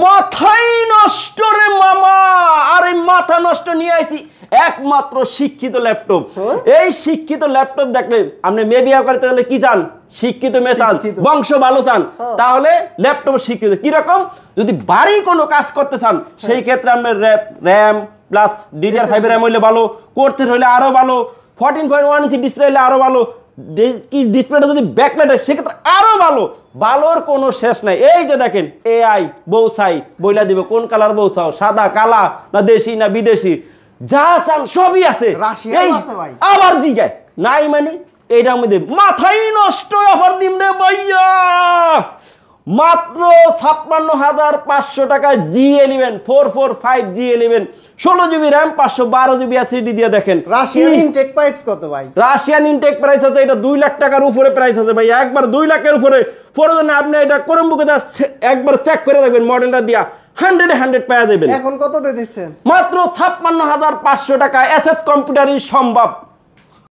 মাথাই নষ্ট রে মামা, আরে মাথা নষ্ট নিয়ে আইছি একমাত্র শিক্ষিত ল্যাপটপ। এই শিক্ষিত ল্যাপটপ দেখলে আপনি মেয়ে বিয়ে করতে গেলে কি চান? শিক্ষিত মেয়ে চান, বংশ ভালো চান, তাহলে ল্যাপটপ শিক্ষিত। কিরকম? যদি বাড়ি কোনো কাজ করতে চান সেই ক্ষেত্রে আপনার র্যাম প্লাস DDR5 র্যাম হইলে ভালো, করতে হইলে আরো ভালো, 14.1 ইঞ্চি ডিসপ্লে হইলে আরো ভালো, কি ডিসপ্লেটা যদি ব্যাকলাইট হয় সেক্ষেত্রে আরো ভালো। ভালোর কোনো শেষ নাই। এই যে দেখেন AI বৌসাই বইলা দিব কোন কালার বৌসাও, সাদা কালা না দেশি না বিদেশি, যা চান সবই আছে। আবার জিগায় নাই মানে এইটার মধ্যে মাথাই নষ্ট অফার দিন রে ভাইয়া, মাত্র ৫৬,৫০০ টাকায় G11 445 G11 16GB RAM 512GB SSD দিয়ে দেখেন। রাশিয়ান ইনটেক প্রাইস কত ভাই? রাশিয়ান ইনটেক প্রাইস আছে এটা 2 লাখ টাকার উপরে প্রাইস আছে ভাই, একবার 2 লাখের উপরে। প্রয়োজনে আপনি এটা করমবুকে যা একবার চেক করে দেখবেন মডেলটা দিয়া 100 পাওয়া যাবেন। এখন কত দিয়ে দিচ্ছেন? মাত্র ৫৬,৫০০ টাকা। এসএস কম্পিউটারই সম্ভব।